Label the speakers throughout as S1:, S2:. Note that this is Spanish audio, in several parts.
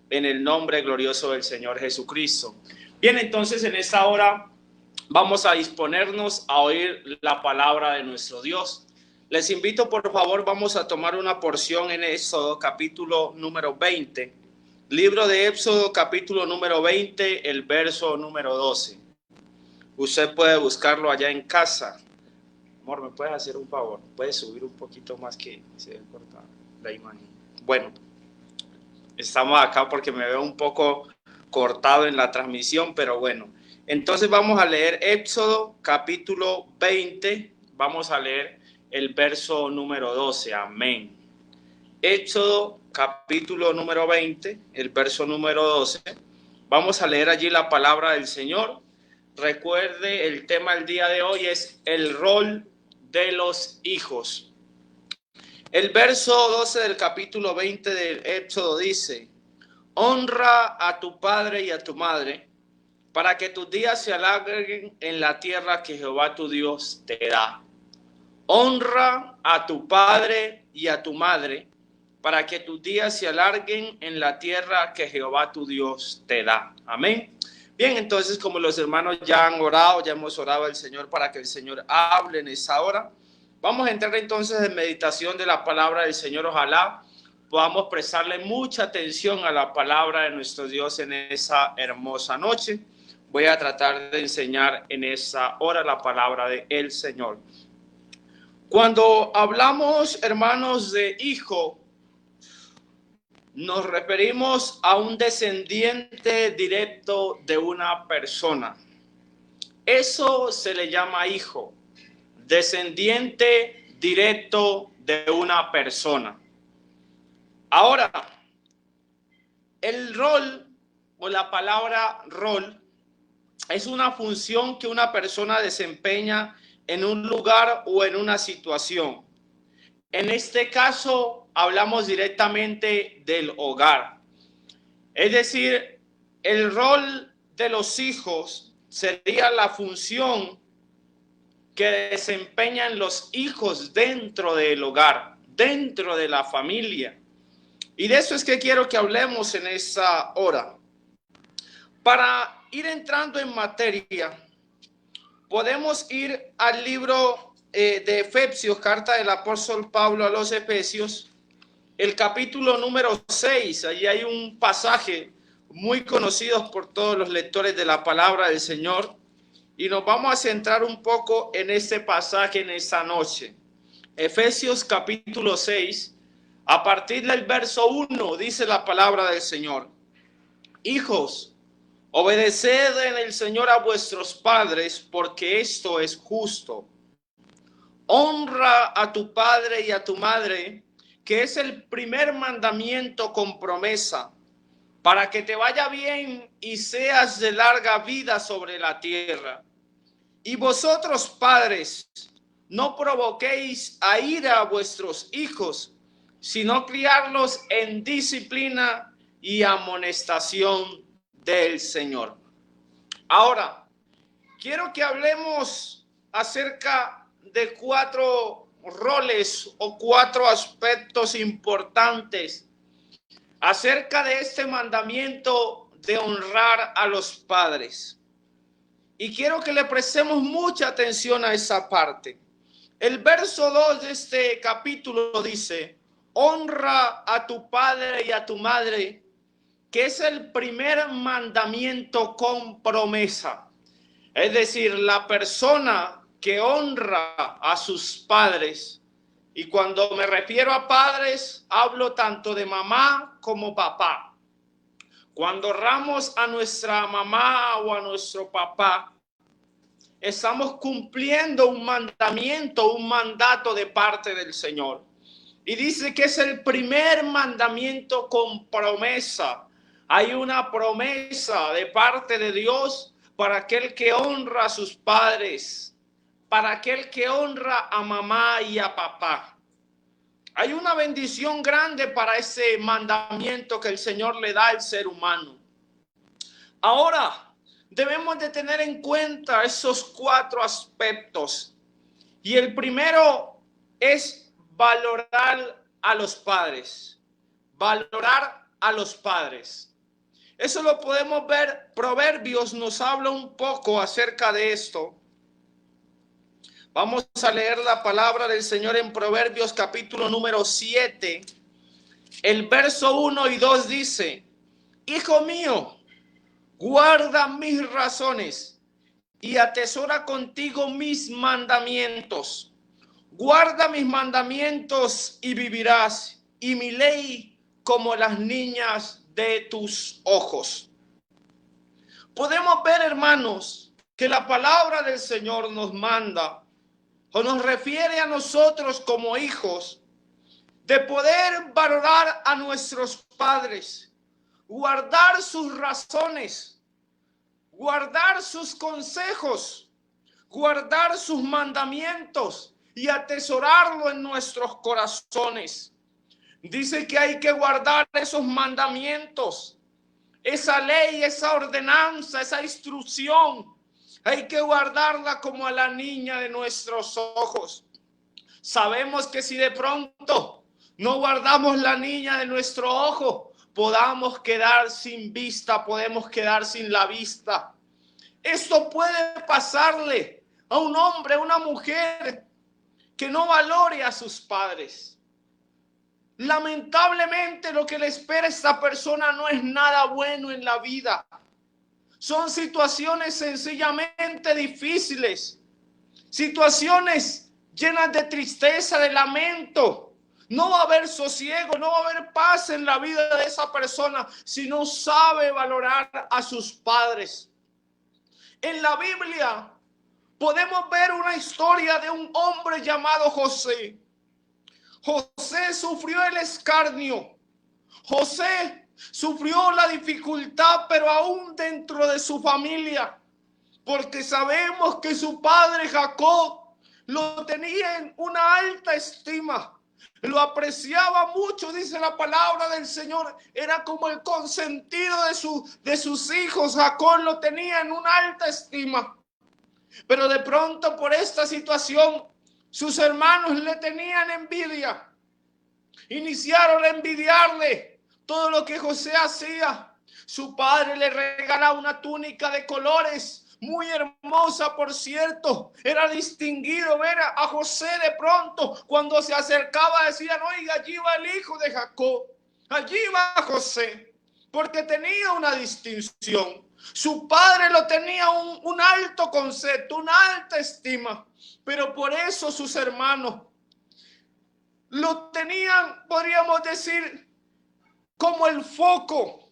S1: en el nombre glorioso del Señor Jesucristo. Bien, entonces en esta hora vamos a disponernos a oír la palabra de nuestro Dios. Les invito, por favor, vamos a tomar una porción en Éxodo capítulo número 20. Libro de Éxodo capítulo número 20, el verso número 12. Usted puede buscarlo allá en casa. Amor, ¿me puedes hacer un favor? ¿Puedes subir un poquito más que se ve cortada la imagen? Bueno, estamos acá porque me veo un poco cortado en la transmisión, pero bueno. Entonces vamos a leer Éxodo capítulo 20, vamos a leer el verso número 12, amén. Éxodo capítulo número 20, el verso número 12, vamos a leer allí la palabra del Señor. Recuerde, el tema del día de hoy es el rol de los hijos. El verso 12 del capítulo 20 del Éxodo dice: honra a tu padre y a tu madre, para que tus días se alarguen en la tierra que Jehová tu Dios te da. Honra a tu padre y a tu madre, para que tus días se alarguen en la tierra que Jehová tu Dios te da. Amén. Bien, entonces, como los hermanos ya han orado, ya hemos orado al Señor para que el Señor hable en esa hora, vamos a entrar entonces en meditación de la palabra del Señor. Ojalá podamos prestarle mucha atención a la palabra de nuestro Dios en esa hermosa noche. Voy a tratar de enseñar en esa hora la palabra del Señor. Cuando hablamos, hermanos, de hijo, nos referimos a un descendiente directo de una persona. Eso se le llama hijo, descendiente directo de una persona. Ahora, el rol o la palabra rol es una función que una persona desempeña en un lugar o en una situación. En este caso, hablamos directamente del hogar. Es decir, el rol de los hijos sería la función que desempeñan los hijos dentro del hogar, dentro de la familia. Y de eso es que quiero que hablemos en esta hora. Para ir entrando en materia, podemos ir al libro de Efesios, carta del apóstol Pablo a los Efesios, el capítulo número 6. Allí hay un pasaje muy conocido por todos los lectores de la palabra del Señor, y nos vamos a centrar un poco en este pasaje en esta noche. Efesios capítulo 6, a partir del verso 1, dice la palabra del Señor: hijos, obedeced en el Señor a vuestros padres, porque esto es justo. Honra a tu padre y a tu madre, que es el primer mandamiento con promesa, para que te vaya bien y seas de larga vida sobre la tierra. Y vosotros, padres, no provoquéis a ira a vuestros hijos, sino criarlos en disciplina y amonestación del Señor. Ahora, quiero que hablemos acerca de 4 roles o 4 aspectos importantes acerca de este mandamiento de honrar a los padres. Y quiero que le prestemos mucha atención a esa parte. El verso 2 de este capítulo dice: honra a tu padre y a tu madre, que es el primer mandamiento con promesa. Es decir, la persona que honra a sus padres, y cuando me refiero a padres, hablo tanto de mamá como papá. Cuando honramos a nuestra mamá o a nuestro papá, estamos cumpliendo un mandamiento, un mandato de parte del Señor. Y dice que es el primer mandamiento con promesa. Hay una promesa de parte de Dios para aquel que honra a sus padres, para aquel que honra a mamá y a papá. Hay una bendición grande para ese mandamiento que el Señor le da al ser humano. Ahora, debemos de tener en cuenta esos 4 aspectos. Y el primero es valorar a los padres. Valorar a los padres. Eso lo podemos ver. Proverbios nos habla un poco acerca de esto. Vamos a leer la palabra del Señor en Proverbios capítulo número 7. El verso 1 y 2 dice: Hijo mío, guarda mis razones y atesora contigo mis mandamientos. Guarda mis mandamientos y vivirás, y mi ley como las niñas de tus ojos. Podemos ver, hermanos, que la palabra del Señor nos manda o nos refiere a nosotros como hijos de poder valorar a nuestros padres, guardar sus razones, guardar sus consejos, guardar sus mandamientos y atesorarlo en nuestros corazones. Dice que hay que guardar esos mandamientos, esa ley, esa ordenanza, esa instrucción. Hay que guardarla como a la niña de nuestros ojos. Sabemos que si de pronto no guardamos la niña de nuestro ojo, podamos quedar sin vista, podemos quedar sin la vista. Esto puede pasarle a un hombre, a una mujer que no valore a sus padres. Lamentablemente lo que le espera a esta persona no es nada bueno en la vida. Son situaciones sencillamente difíciles, situaciones llenas de tristeza, de lamento. No va a haber sosiego, no va a haber paz en la vida de esa persona si no sabe valorar a sus padres. En la Biblia podemos ver una historia de un hombre llamado José. José sufrió el escarnio. José sufrió la dificultad, pero aún dentro de su familia, porque sabemos que su padre Jacob lo tenía en una alta estima, lo apreciaba mucho, dice la palabra del Señor, era como el consentido de sus hijos. Jacob lo tenía en una alta estima, pero de pronto por esta situación sus hermanos le tenían envidia, iniciaron a envidiarle todo lo que José hacía. Su padre le regalaba una túnica de colores, muy hermosa, por cierto. Era distinguido ver a José de pronto. Cuando se acercaba decían: oiga, allí va el hijo de Jacob, allí va José, porque tenía una distinción. Su padre lo tenía un alto concepto, una alta estima, pero por eso sus hermanos lo tenían, podríamos decir, como el foco,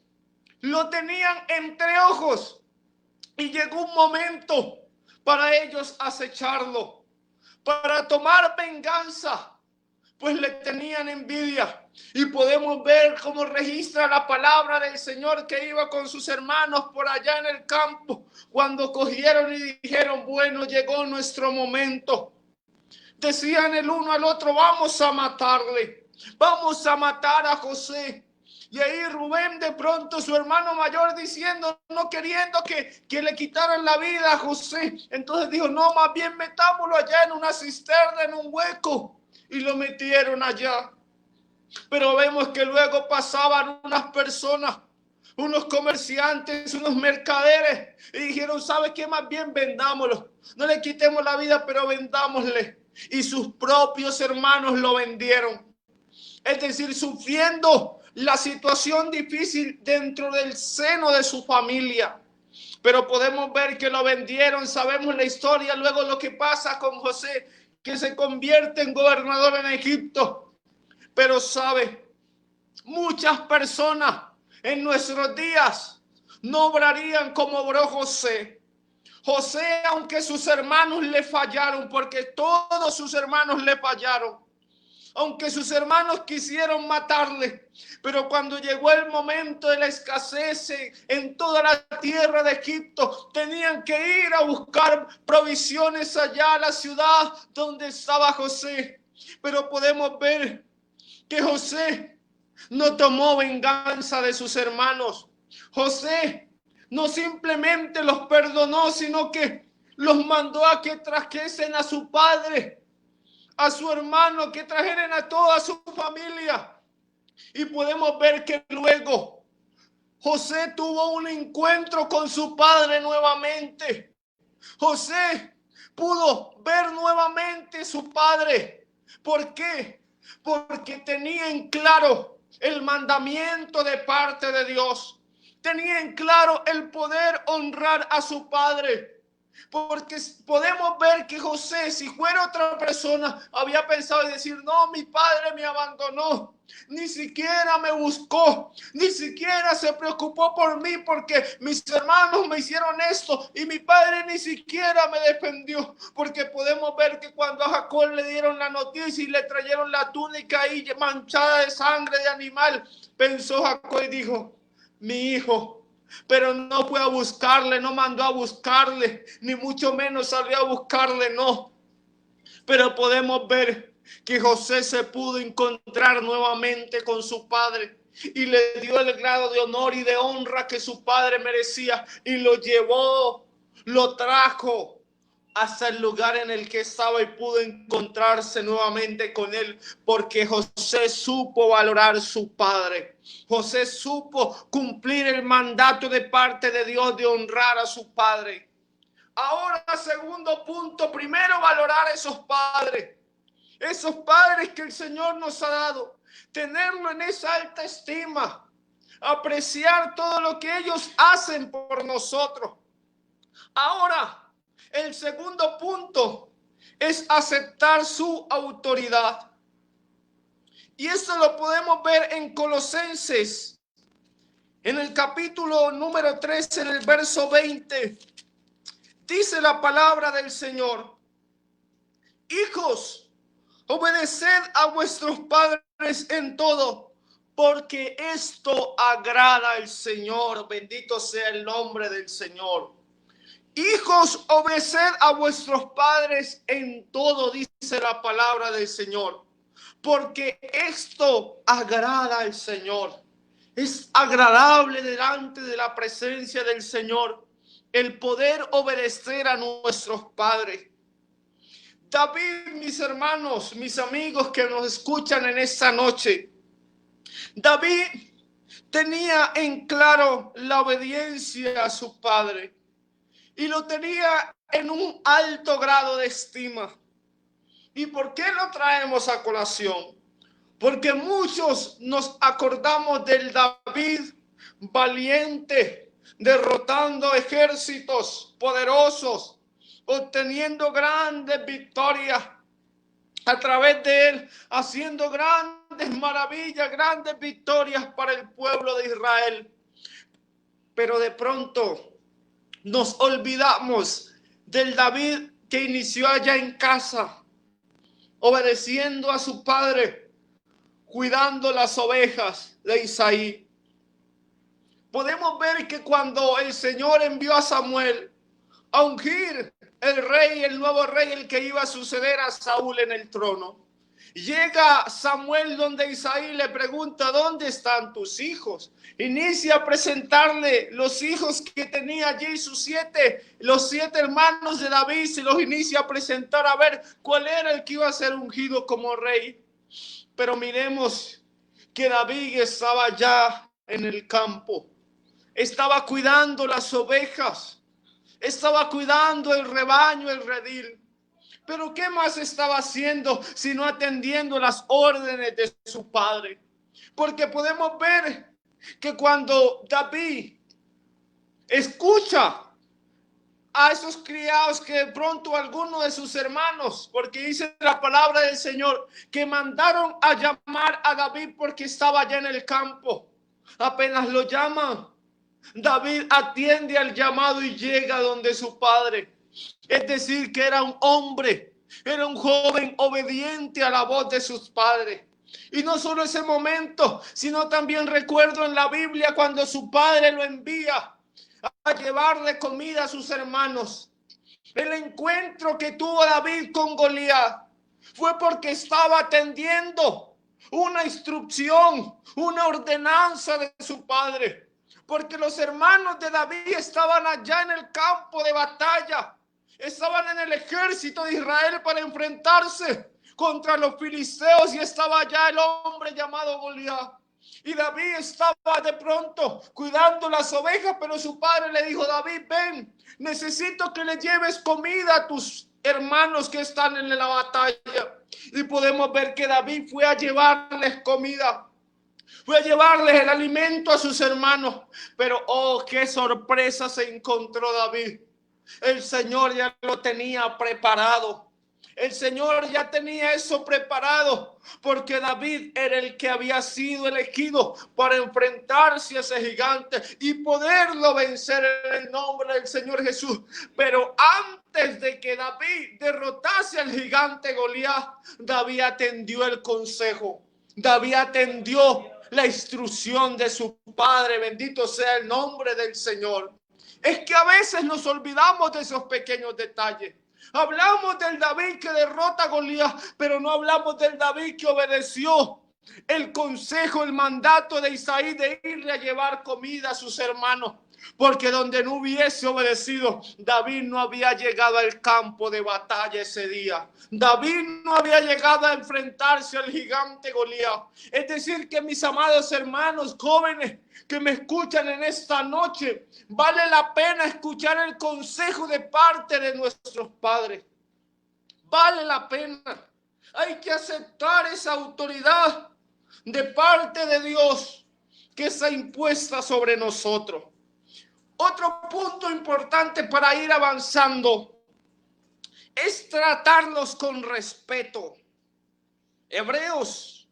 S1: lo tenían entre ojos, y llegó un momento para ellos acecharlo, para tomar venganza, pues le tenían envidia. Y podemos ver cómo registra la palabra del Señor que iba con sus hermanos por allá en el campo, cuando cogieron y dijeron: bueno, llegó nuestro momento. Decían el uno al otro: vamos a matarle, vamos a matar a José. Y ahí Rubén, de pronto su hermano mayor, diciendo, no queriendo que le quitaran la vida a José, entonces dijo: no, más bien metámoslo allá en una cisterna, en un hueco. Y lo metieron allá. Pero vemos que luego pasaban unas personas, unos comerciantes, unos mercaderes, y dijeron: ¿sabe qué? Más bien vendámoslo. No le quitemos la vida, pero vendámosle. Y sus propios hermanos lo vendieron. Es decir, sufriendo la situación difícil dentro del seno de su familia. Pero podemos ver que lo vendieron. Sabemos la historia, luego lo que pasa con José, que se convierte en gobernador en Egipto. Pero sabe, muchas personas en nuestros días no obrarían como obró José. José, aunque sus hermanos le fallaron, porque todos sus hermanos le fallaron, aunque sus hermanos quisieron matarle, pero cuando llegó el momento de la escasez en toda la tierra de Egipto, tenían que ir a buscar provisiones allá a la ciudad donde estaba José. Pero podemos ver que José no tomó venganza de sus hermanos. José no simplemente los perdonó, sino que los mandó a que trajesen a su padre, a su hermano, que trajeran a toda su familia. Y podemos ver que luego José tuvo un encuentro con su padre nuevamente. José pudo ver nuevamente a su padre. ¿Por qué? Porque tenía en claro el mandamiento de parte de Dios. Tenía en claro el poder honrar a su padre. Porque podemos ver que José, si fuera otra persona, había pensado y decir, no, mi padre me abandonó, ni siquiera me buscó, ni siquiera se preocupó por mí porque mis hermanos me hicieron esto y mi padre ni siquiera me defendió. Porque podemos ver que cuando a Jacob le dieron la noticia y le trajeron la túnica ahí manchada de sangre de animal, pensó Jacob y dijo, mi hijo. Pero no fue a buscarle, no mandó a buscarle, ni mucho menos salió a buscarle, no. Pero podemos ver que José se pudo encontrar nuevamente con su padre y le dio el grado de honor y de honra que su padre merecía y lo llevó, lo trajo hasta el lugar en el que estaba y pudo encontrarse nuevamente con él, porque José supo valorar a su padre. José supo cumplir el mandato de parte de Dios de honrar a su padre. Ahora, segundo punto, primero valorar a esos padres que el Señor nos ha dado, tenerlo en esa alta estima, apreciar todo lo que ellos hacen por nosotros. Ahora, el segundo punto es aceptar su autoridad. Y esto lo podemos ver en Colosenses, en el capítulo número 3, en el verso 20. Dice la palabra del Señor: hijos, obedeced a vuestros padres en todo, porque esto agrada al Señor. Bendito sea el nombre del Señor. Hijos, obedeced a vuestros padres en todo, dice la palabra del Señor, porque esto agrada al Señor. Es agradable delante de la presencia del Señor el poder obedecer a nuestros padres. David, mis hermanos, mis amigos que nos escuchan en esta noche, David tenía en claro la obediencia a su padre. Y lo tenía en un alto grado de estima. ¿Y por qué lo traemos a colación? Porque muchos nos acordamos del David valiente, derrotando ejércitos poderosos, obteniendo grandes victorias a través de él, haciendo grandes maravillas, grandes victorias para el pueblo de Israel. Pero de pronto nos olvidamos del David que inició allá en casa, obedeciendo a su padre, cuidando las ovejas de Isaí. Podemos ver que cuando el Señor envió a Samuel a ungir el rey, el nuevo rey, el que iba a suceder a Saúl en el trono, llega Samuel donde Isaí le pregunta: ¿dónde están tus hijos? Inicia a presentarle los hijos que tenía allí, los siete hermanos de David, se los inicia a presentar a ver cuál era el que iba a ser ungido como rey. Pero miremos que David estaba ya en el campo, estaba cuidando las ovejas, estaba cuidando el rebaño, el redil. Pero ¿qué más estaba haciendo sino atendiendo las órdenes de su padre? Porque podemos ver que cuando David escucha a esos criados, que de pronto algunos de sus hermanos, porque dice la palabra del Señor, que mandaron a llamar a David porque estaba allá en el campo. Apenas lo llaman, David atiende al llamado y llega donde su padre. Es decir, que era un hombre, era un joven obediente a la voz de sus padres. Y no solo ese momento, sino también recuerdo en la Biblia cuando su padre lo envía a llevarle comida a sus hermanos. El encuentro que tuvo David con Goliat fue porque estaba atendiendo una instrucción, una ordenanza de su padre. Porque los hermanos de David estaban allá en el campo de batalla, estaban en el ejército de Israel para enfrentarse contra los filisteos, y estaba allá el hombre llamado Goliat. Y David estaba de pronto cuidando las ovejas, pero su padre le dijo: David, ven, necesito que le lleves comida a tus hermanos que están en la batalla. Y podemos ver que David fue a llevarles comida, fue a llevarles el alimento a sus hermanos. Pero oh, qué sorpresa se encontró David. El Señor ya lo tenía preparado. El Señor ya tenía eso preparado, porque David era el que había sido elegido para enfrentarse a ese gigante y poderlo vencer en el nombre del Señor Jesús. Pero antes de que David derrotase al gigante Goliat, David atendió el consejo. David atendió la instrucción de su padre. Bendito sea el nombre del Señor. Es que a veces nos olvidamos de esos pequeños detalles. Hablamos del David que derrota a Goliat, pero no hablamos del David que obedeció el consejo, el mandato de Isaí de irle a llevar comida a sus hermanos. Porque donde no hubiese obedecido, David no había llegado al campo de batalla ese día. David no había llegado a enfrentarse al gigante Goliat. Es decir, que mis amados hermanos jóvenes que me escuchan en esta noche, vale la pena escuchar el consejo de parte de nuestros padres. Vale la pena. Hay que aceptar esa autoridad de parte de Dios que está impuesta sobre nosotros. Otro punto importante para ir avanzando es tratarlos con respeto. Hebreos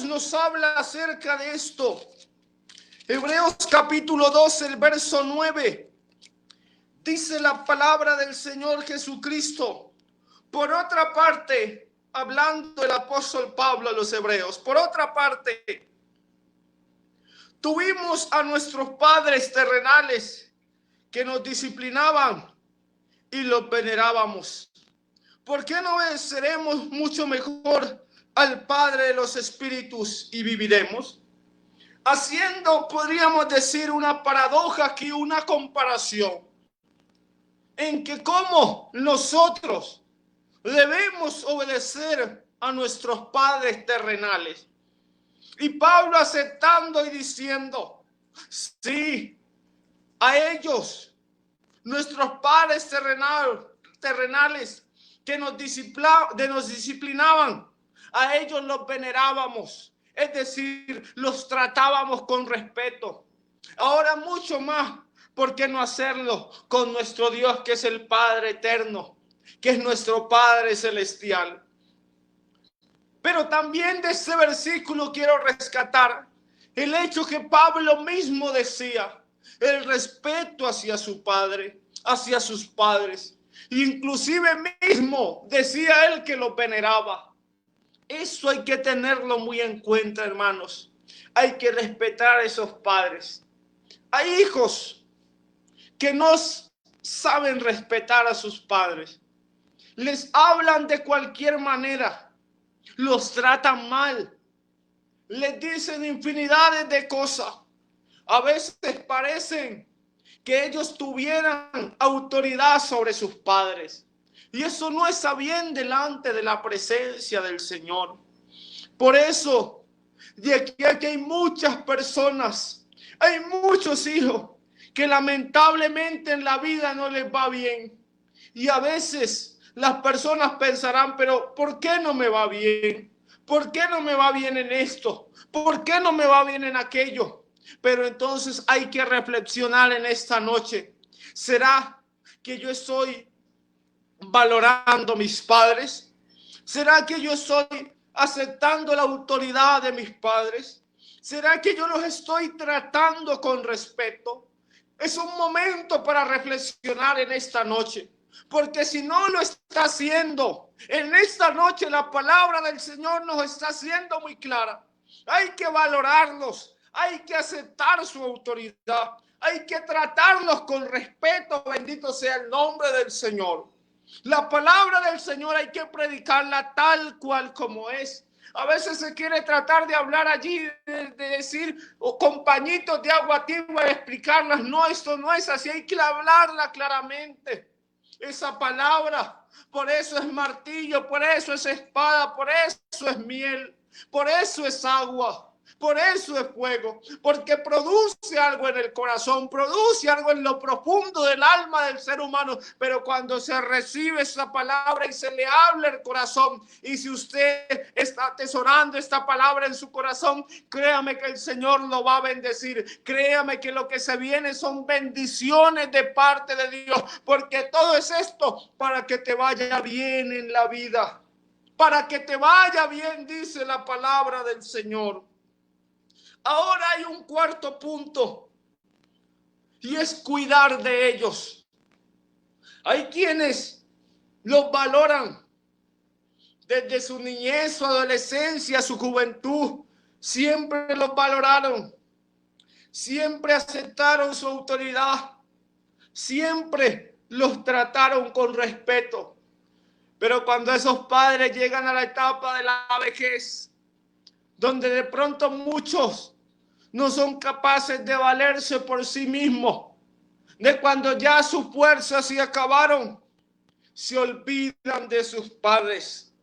S1: nos habla acerca de esto. Hebreos capítulo 12, el verso 9. Dice la palabra del Señor Jesucristo. Por otra parte, hablando el apóstol Pablo a los hebreos, por otra parte, tuvimos a nuestros padres terrenales que nos disciplinaban y los venerábamos. ¿Por qué no obedeceremos mucho mejor al Padre de los Espíritus y viviremos? Haciendo, podríamos decir, una paradoja aquí, una comparación, en que como nosotros debemos obedecer a nuestros padres terrenales. Y Pablo aceptando y diciendo, sí, a ellos, nuestros padres terrenales que nos disciplinaban, a ellos los venerábamos, es decir, los tratábamos con respeto. Ahora mucho más, ¿por qué no hacerlo con nuestro Dios, que es el Padre eterno, que es nuestro Padre celestial? Pero también de ese versículo quiero rescatar el hecho que Pablo mismo decía, el respeto hacia su padre, hacia sus padres. Inclusive mismo decía él que los veneraba. Eso hay que tenerlo muy en cuenta, hermanos. Hay que respetar a esos padres. Hay hijos que no saben respetar a sus padres. Les hablan de cualquier manera. Los tratan mal, les dicen infinidades de cosas. A veces parecen que ellos tuvieran autoridad sobre sus padres. Y eso no está bien delante de la presencia del Señor. Por eso, de aquí hay muchas personas, hay muchos hijos que lamentablemente en la vida no les va bien. Y a veces las personas pensarán, pero ¿por qué no me va bien? ¿Por qué no me va bien en esto? ¿Por qué no me va bien en aquello? Pero entonces hay que reflexionar en esta noche. ¿Será que yo estoy valorando a mis padres? ¿Será que yo estoy aceptando la autoridad de mis padres? ¿Será que yo los estoy tratando con respeto? Es un momento para reflexionar en esta noche. Porque si no lo está haciendo, en esta noche la palabra del Señor nos está haciendo muy clara. Hay que valorarlos, hay que aceptar su autoridad, hay que tratarlos con respeto, bendito sea el nombre del Señor. La palabra del Señor hay que predicarla tal cual como es. A veces se quiere tratar de hablar allí, de decir con pañitos de agua tibia y explicarlas. No, esto no es así, hay que hablarla claramente. Esa palabra, por eso es martillo, por eso es espada, por eso es miel. Por eso es agua. Por eso es fuego, porque produce algo en el corazón, produce algo en lo profundo del alma del ser humano. Pero cuando se recibe esa palabra y se le habla el corazón, y si usted está atesorando esta palabra en su corazón, créame que el Señor lo va a bendecir. Créame que lo que se viene son bendiciones de parte de Dios, porque todo es esto para que te vaya bien en la vida. Para que te vaya bien, dice la palabra del Señor. Ahora hay un cuarto punto, y es cuidar de ellos. Hay quienes los valoran desde su niñez, su adolescencia, su juventud. Siempre los valoraron, siempre aceptaron su autoridad, siempre los trataron con respeto. Pero cuando esos padres llegan a la etapa de la vejez, donde de pronto muchos no son capaces de valerse por sí mismos, de cuando ya sus fuerzas se acabaron, se olvidan de sus padres.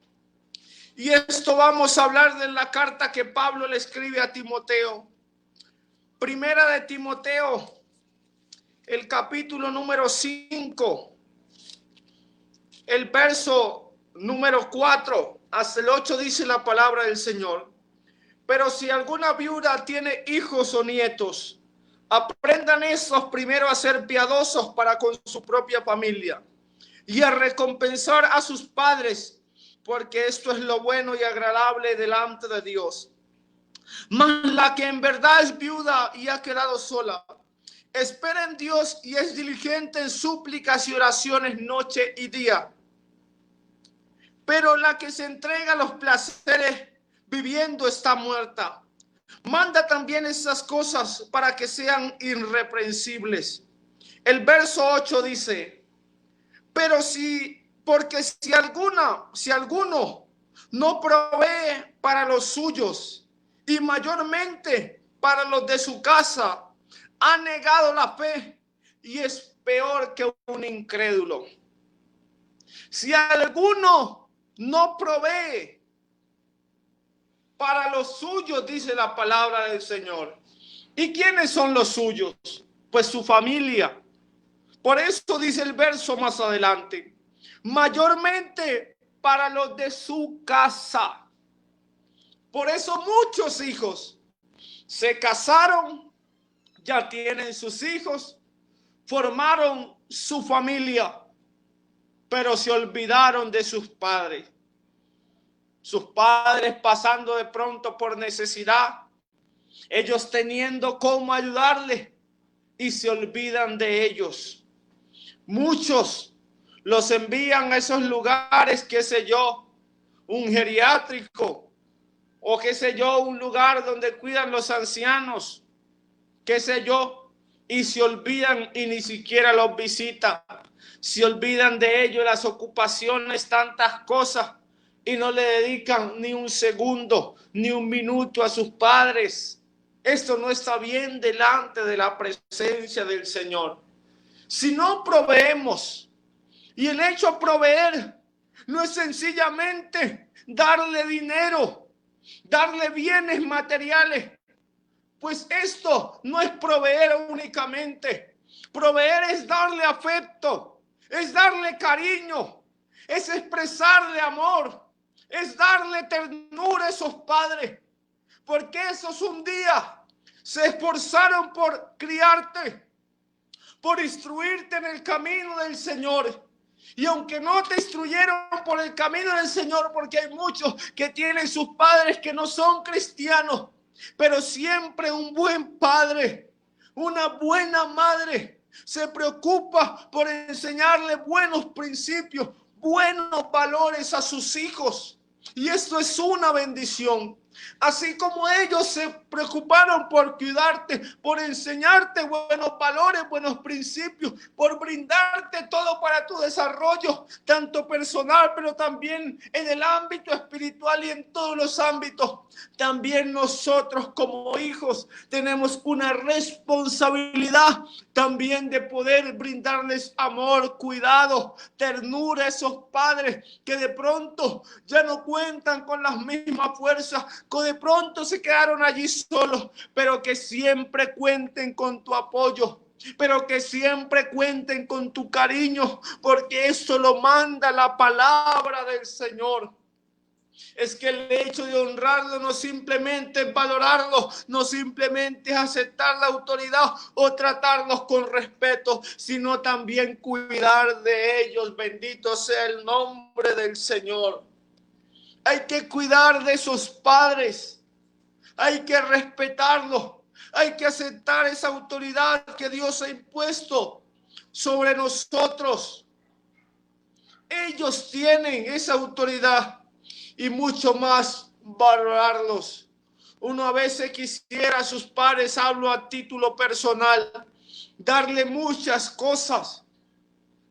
S1: Y esto vamos a hablar de la carta que Pablo le escribe a Timoteo. Primera de Timoteo, el capítulo número 5, el verso número 4 hasta el 8 dice la palabra del Señor. Pero si alguna viuda tiene hijos o nietos, aprendan estos primero a ser piadosos para con su propia familia y a recompensar a sus padres, porque esto es lo bueno y agradable delante de Dios. Mas la que en verdad es viuda y ha quedado sola, espera en Dios y es diligente en súplicas y oraciones noche y día. Pero la que se entrega a los placeres viviendo está muerta. Manda también esas cosas para que sean irreprensibles. El verso 8 dice: porque si alguno no provee para los suyos y mayormente para los de su casa, ha negado la fe y es peor que un incrédulo. Si alguno no provee para los suyos, dice la palabra del Señor. ¿Y quiénes son los suyos? Pues su familia. Por eso dice el verso más adelante: mayormente para los de su casa. Por eso muchos hijos se casaron, ya tienen sus hijos, formaron su familia, pero se olvidaron de sus padres. Sus padres pasando de pronto por necesidad, ellos teniendo cómo ayudarles, y se olvidan de ellos. Muchos los envían a esos lugares, qué sé yo, un geriátrico, o qué sé yo, un lugar donde cuidan los ancianos, qué sé yo, y se olvidan y ni siquiera los visitan. Se olvidan de ellos, las ocupaciones, tantas cosas, y no le dedican ni un segundo, ni un minuto a sus padres. Esto no está bien delante de la presencia del Señor. Si no proveemos, y el hecho de proveer no es sencillamente darle dinero, darle bienes materiales, pues esto no es proveer únicamente. Proveer es darle afecto, es darle cariño, es expresarle amor, es darle ternura a esos padres, porque esos un día se esforzaron por criarte, por instruirte en el camino del Señor. Y aunque no te instruyeron por el camino del Señor, porque hay muchos que tienen sus padres que no son cristianos, pero siempre un buen padre, una buena madre, se preocupa por enseñarle buenos principios, buenos valores a sus hijos. Y esto es una bendición. Así como ellos se preocuparon por cuidarte, por enseñarte buenos valores, buenos principios, por brindarte todo para tu desarrollo, tanto personal, pero también en el ámbito espiritual y en todos los ámbitos. También nosotros como hijos tenemos una responsabilidad también de poder brindarles amor, cuidado, ternura a esos padres que de pronto ya no cuentan con las mismas fuerzas, que de pronto se quedaron allí solos, pero que siempre cuenten con tu apoyo, pero que siempre cuenten con tu cariño, porque eso lo manda la palabra del Señor. Es que el hecho de honrarlo no simplemente es valorarlo, no simplemente es aceptar la autoridad o tratarlos con respeto, sino también cuidar de ellos. Bendito sea el nombre del Señor. Hay que cuidar de esos padres, hay que respetarlos, hay que aceptar esa autoridad que Dios ha impuesto sobre nosotros. Ellos tienen esa autoridad y mucho más valorarlos. Uno a veces quisiera a sus padres, hablo a título personal, darle muchas cosas,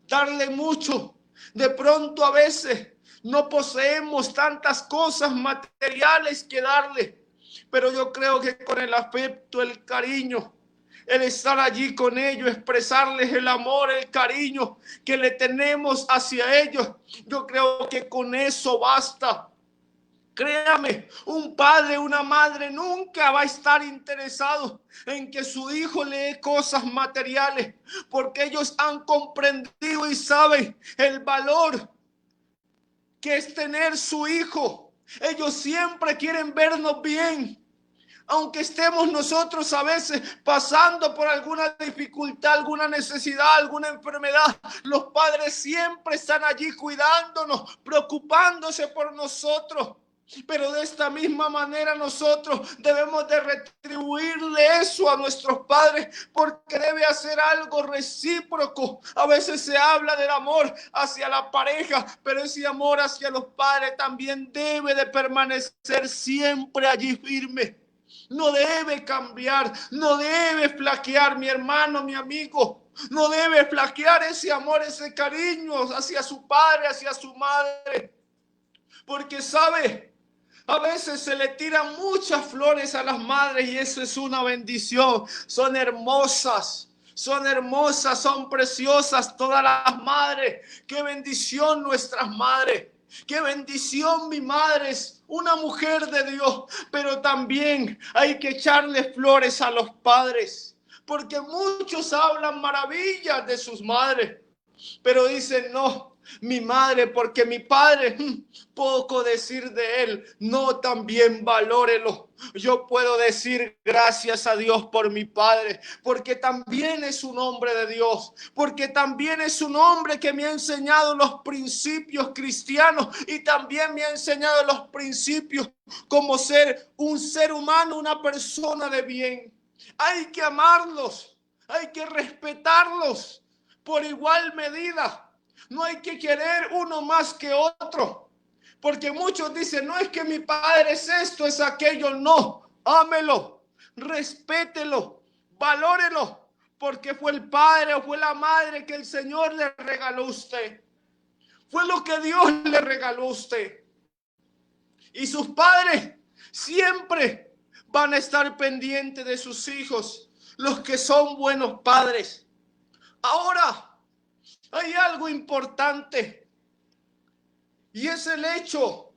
S1: darle mucho. De pronto a veces no poseemos tantas cosas materiales que darle, pero yo creo que con el afecto, el cariño, el estar allí con ellos, expresarles el amor, el cariño que le tenemos hacia ellos, yo creo que con eso basta. Créame, un padre, una madre nunca va a estar interesado en que su hijo le dé cosas materiales, porque ellos han comprendido y saben el valor que es tener su hijo. Ellos siempre quieren vernos bien. Aunque estemos nosotros a veces pasando por alguna dificultad, alguna necesidad, alguna enfermedad, los padres siempre están allí cuidándonos, preocupándose por nosotros. Pero de esta misma manera nosotros debemos de retribuirle eso a nuestros padres, porque debe hacer algo recíproco. A veces se habla del amor hacia la pareja, pero ese amor hacia los padres también debe de permanecer siempre allí firme. No debe cambiar, no debe flaquear, mi hermano, mi amigo. No debe flaquear ese amor, ese cariño hacia su padre, hacia su madre. Porque sabe, a veces se le tiran muchas flores a las madres y eso es una bendición. Son hermosas, son preciosas todas las madres. Qué bendición nuestras madres. Qué bendición, mi madre es una mujer de Dios. Pero también hay que echarle flores a los padres, porque muchos hablan maravillas de sus madres, pero dicen no, mi madre, porque mi padre, poco decir de él. No, también valórelo. Yo puedo decir gracias a Dios por mi padre, porque también es un hombre de Dios, porque también es un hombre que me ha enseñado los principios cristianos y también me ha enseñado los principios como ser un ser humano, una persona de bien. Hay que amarlos, hay que respetarlos por igual medida. No hay que querer uno más que otro, porque muchos dicen, no es que mi padre es esto, es aquello. No, ámelo, respételo, valórelo, porque fue el padre o fue la madre que el Señor le regaló a usted. Fue lo que Dios le regaló a usted. Y sus padres siempre van a estar pendientes de sus hijos, los que son buenos padres. Ahora, hay algo importante y es el hecho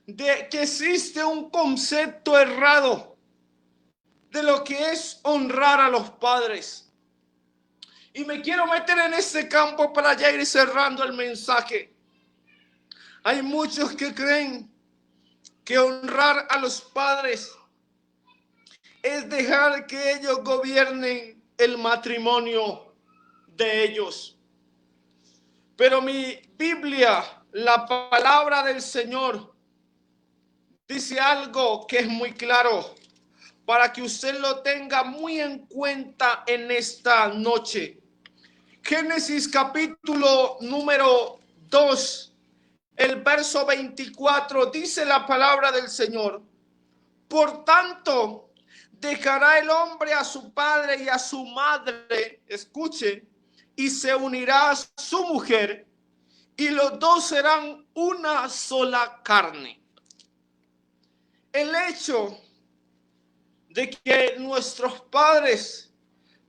S1: de que existe un concepto errado de lo que es honrar a los padres. Y me quiero meter en ese campo para ya ir cerrando el mensaje. Hay muchos que creen que honrar a los padres es dejar que ellos gobiernen el matrimonio de ellos. Pero mi Biblia, la palabra del Señor, dice algo que es muy claro para que usted lo tenga muy en cuenta en esta noche. Génesis capítulo número 2, el verso 24, dice la palabra del Señor. Por tanto, dejará el hombre a su padre y a su madre, escuche, y se unirá a su mujer, y los dos serán una sola carne. El hecho de que nuestros padres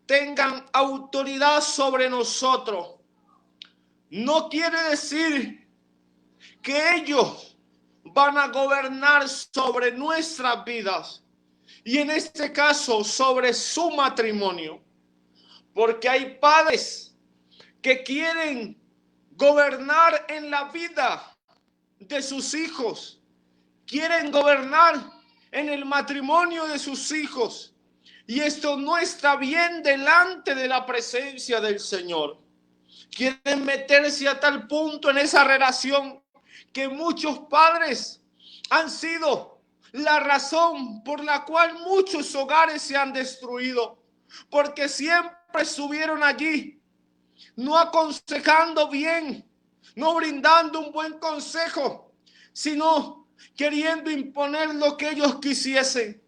S1: tengan autoridad sobre nosotros no quiere decir que ellos van a gobernar sobre nuestras vidas y en este caso sobre su matrimonio, porque hay padres que quieren gobernar en la vida de sus hijos, quieren gobernar en el matrimonio de sus hijos, y esto no está bien delante de la presencia del Señor. Quieren meterse a tal punto en esa relación que muchos padres han sido la razón por la cual muchos hogares se han destruido, porque siempre estuvieron allí, no aconsejando bien, no brindando un buen consejo, sino queriendo imponer lo que ellos quisiesen.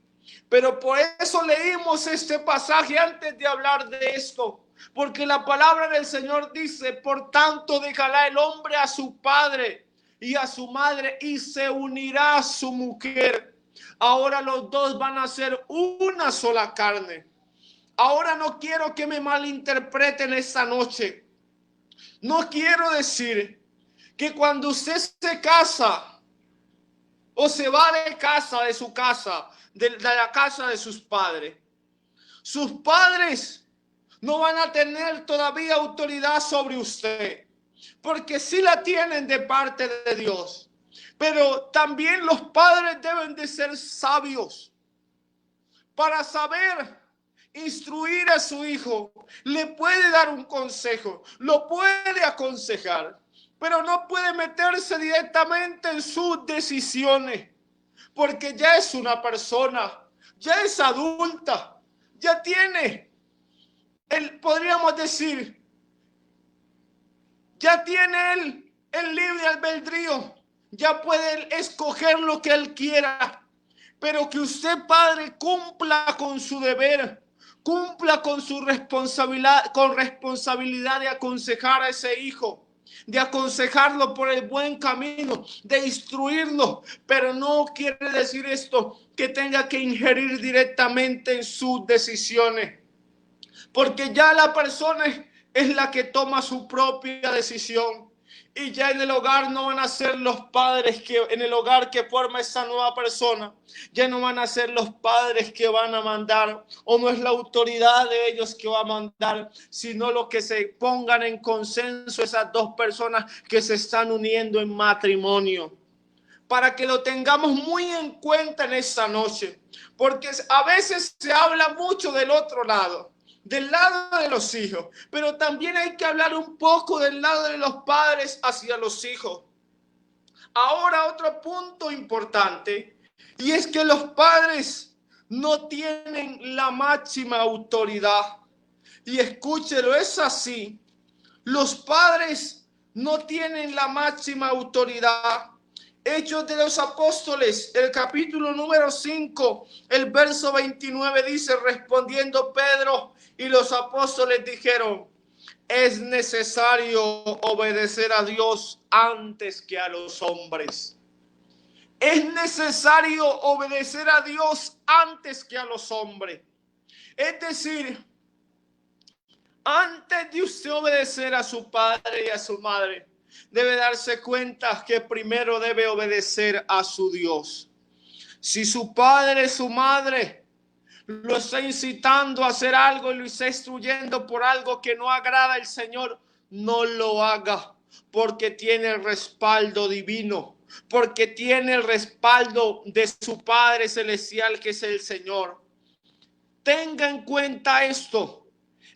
S1: Pero por eso leímos este pasaje antes de hablar de esto, porque la palabra del Señor dice: por tanto dejará el hombre a su padre y a su madre y se unirá a su mujer. Ahora los dos van a ser una sola carne. Ahora no quiero que me malinterpreten esta noche. No quiero decir que cuando usted se casa o se va de casa, de su casa, de la casa de sus padres no van a tener todavía autoridad sobre usted, porque sí la tienen de parte de Dios. Pero también los padres deben de ser sabios para saber instruir a su hijo. Le puede dar un consejo, lo puede aconsejar, pero no puede meterse directamente en sus decisiones, porque ya es una persona, ya es adulta, ya tiene podríamos decir, ya tiene él el libre albedrío, ya puede él escoger lo que él quiera, pero que usted, padre, cumpla con su deber, cumpla con su responsabilidad, con responsabilidad de aconsejar a ese hijo, de aconsejarlo por el buen camino, de instruirlo, pero no quiere decir esto que tenga que ingerir directamente en sus decisiones, porque ya la persona es la que toma su propia decisión. Y ya en el hogar no van a ser los padres que en el hogar que forma esa nueva persona, ya no van a ser los padres que van a mandar, o no es la autoridad de ellos que va a mandar, sino lo que se pongan en consenso esas dos personas que se están uniendo en matrimonio. Para que lo tengamos muy en cuenta en esta noche, porque a veces se habla mucho del otro lado, del lado de los hijos, pero también hay que hablar un poco del lado de los padres hacia los hijos. Ahora otro punto importante, y es que los padres no tienen la máxima autoridad. Y escúchelo, es así. Los padres no tienen la máxima autoridad. Hechos de los Apóstoles, el capítulo número 5, el verso 29 dice: respondiendo Pedro y los apóstoles dijeron: es necesario obedecer a Dios antes que a los hombres. Es necesario obedecer a Dios antes que a los hombres. Es decir, antes de usted obedecer a su padre y a su madre, debe darse cuenta que primero debe obedecer a su Dios. Si su padre, su madre lo está incitando a hacer algo y lo está instruyendo por algo que no agrada al Señor, no lo haga, porque tiene el respaldo divino, porque tiene el respaldo de su Padre Celestial, que es el Señor. Tenga en cuenta esto.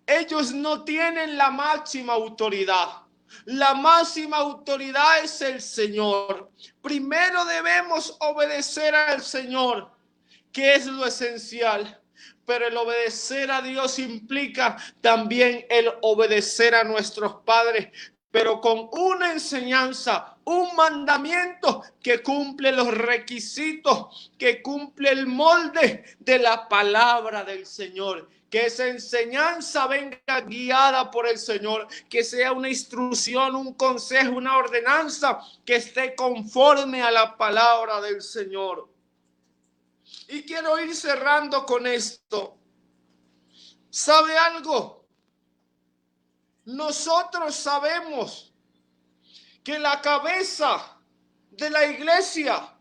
S1: Ellos no tienen la máxima autoridad. La máxima autoridad es el Señor. Primero debemos obedecer al Señor, que es lo esencial. Pero el obedecer a Dios implica también el obedecer a nuestros padres, pero con una enseñanza un mandamiento que cumple los requisitos, que cumple el molde de la palabra del Señor. Que esa enseñanza venga guiada por el Señor, que sea una instrucción, un consejo, una ordenanza que esté conforme a la palabra del Señor. Y quiero ir cerrando con esto. ¿Sabe algo? Nosotros sabemos que la cabeza de la iglesia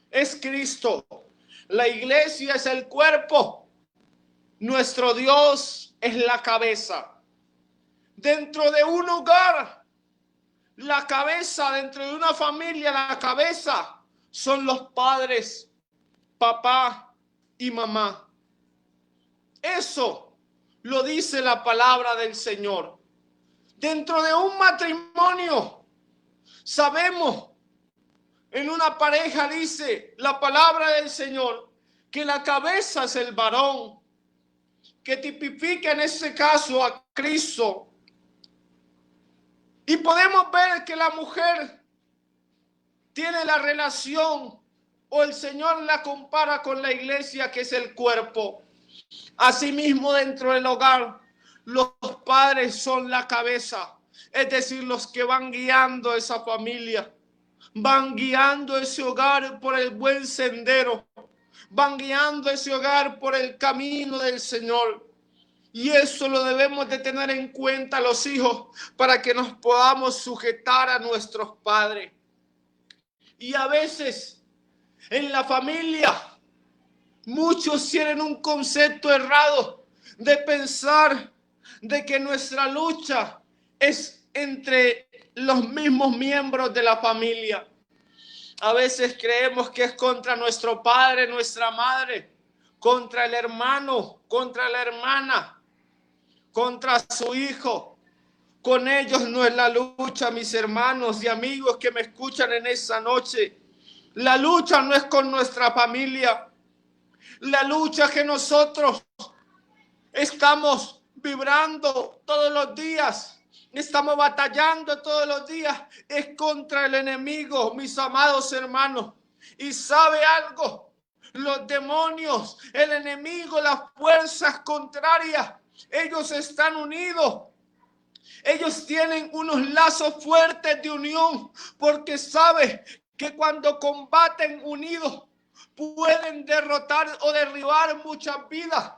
S1: es Cristo. La iglesia es el cuerpo. Nuestro Dios es la cabeza. Dentro de un hogar, la cabeza, dentro de una familia, la cabeza son los padres, papá y mamá. Eso lo dice la palabra del Señor. Dentro de un matrimonio, sabemos, en una pareja dice la palabra del Señor, que la cabeza es el varón, que tipifica en ese caso a Cristo. Y podemos ver que la mujer tiene la relación, o el Señor la compara con la iglesia, que es el cuerpo. Asimismo, dentro del hogar, los padres son la cabeza, es decir, los que van guiando esa familia, van guiando ese hogar por el buen sendero, van guiando ese hogar por el camino del Señor. Y eso lo debemos de tener en cuenta los hijos, para que nos podamos sujetar a nuestros padres. Y a veces en la familia muchos tienen un concepto errado de pensar de que nuestra lucha es entre los mismos miembros de la familia. A veces creemos que es contra nuestro padre, nuestra madre, contra el hermano, contra la hermana, contra su hijo. Con ellos no es la lucha, mis hermanos y amigos que me escuchan en esa noche. La lucha no es con nuestra familia. La lucha que nosotros estamos vibrando todos los días, estamos batallando todos los días, es contra el enemigo, mis amados hermanos. Y ¿sabe algo? Los demonios, el enemigo, las fuerzas contrarias, ellos están unidos. Ellos tienen unos lazos fuertes de unión, porque sabe que cuando combaten unidos pueden derrotar o derribar muchas vidas.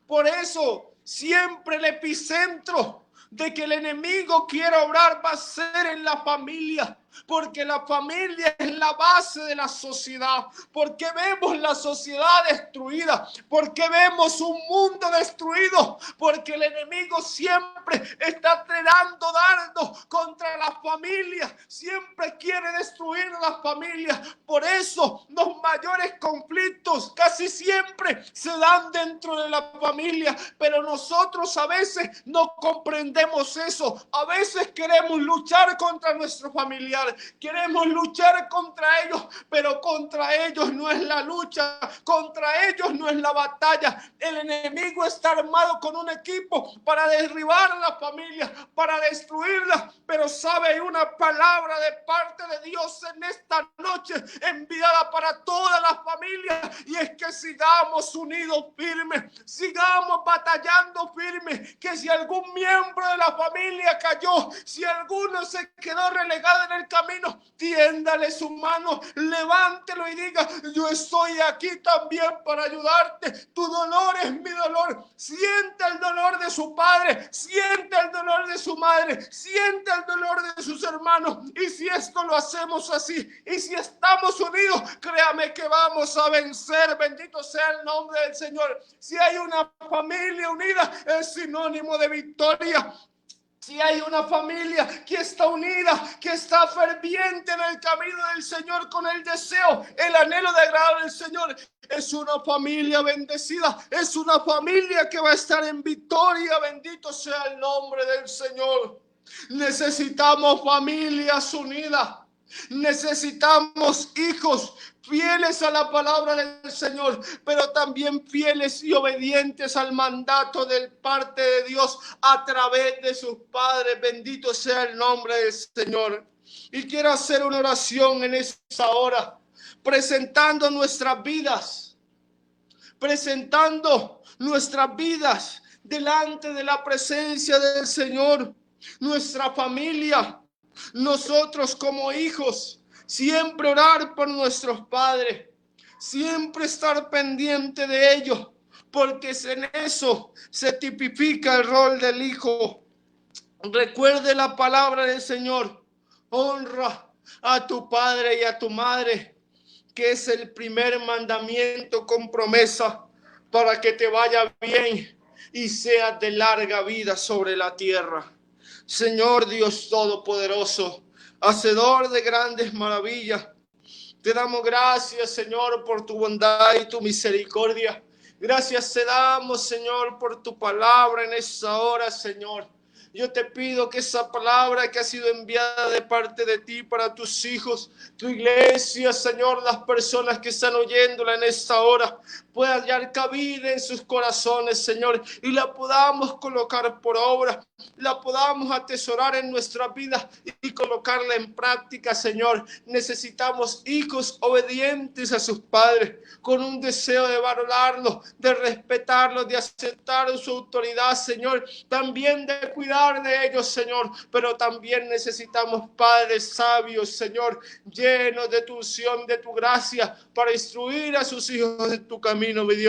S1: Por eso siempre el epicentro de que el enemigo quiera obrar va a ser en la familia, porque la familia es la base de la sociedad. Porque vemos la sociedad destruida, porque vemos un mundo destruido, porque el enemigo siempre está tirando dardos contra la familia, siempre quiere destruir la familia. Por eso los mayores conflictos casi siempre se dan dentro de la familia, pero nosotros a veces no comprendemos eso. A veces queremos luchar contra nuestro familiar, queremos luchar contra ellos, pero contra ellos no es la lucha, contra ellos no es la batalla. El enemigo está armado con un equipo para derribar a la familia, para destruirla, pero sabe, hay una palabra de parte de Dios en esta noche enviada para todas las familias, y es que sigamos unidos firmes, sigamos batallando firmes, que si algún miembro de la familia cayó, si alguno se quedó relegado en el camino, tiéndale su mano, levántelo y diga: yo estoy aquí también para ayudarte. Tu dolor es mi dolor. Siente el dolor de su padre, siente el dolor de su madre, siente el dolor de sus hermanos. Y si esto lo hacemos así, y si estamos unidos, créame que vamos a vencer. Bendito sea el nombre del Señor. Si hay una familia unida, es sinónimo de victoria. Si hay una familia que está unida, que está ferviente en el camino del Señor, con el deseo, el anhelo de agradar al Señor, es una familia bendecida, es una familia que va a estar en victoria. Bendito sea el nombre del Señor. Necesitamos familias unidas. Necesitamos hijos fieles a la palabra del Señor, pero también fieles y obedientes al mandato de parte de Dios a través de sus padres. Bendito sea el nombre del Señor. Y quiero hacer una oración en esta hora, presentando nuestras vidas delante de la presencia del Señor, nuestra familia, nosotros como hijos, siempre orar por nuestros padres, siempre estar pendiente de ellos, porque en eso se tipifica el rol del hijo. Recuerde la palabra del Señor: honra a tu padre y a tu madre, que es el primer mandamiento con promesa para que te vaya bien y seas de larga vida sobre la tierra. Señor Dios Todopoderoso, hacedor de grandes maravillas, te damos gracias, Señor, por tu bondad y tu misericordia. Gracias te damos, Señor, por tu palabra en esta hora, Señor. Yo te pido que esa palabra que ha sido enviada de parte de ti para tus hijos, tu iglesia, Señor, las personas que están oyéndola en esta hora, pueda hallar cabida en sus corazones, Señor, y la podamos colocar por obra, la podamos atesorar en nuestra vida y colocarla en práctica, Señor. Necesitamos hijos obedientes a sus padres, con un deseo de valorarlos, de respetarlos, de aceptar su autoridad, Señor, también de cuidar de ellos, Señor, pero también necesitamos padres sabios, Señor, llenos de tu unción, de tu gracia, para instruir a sus hijos en tu camino, mi Dios.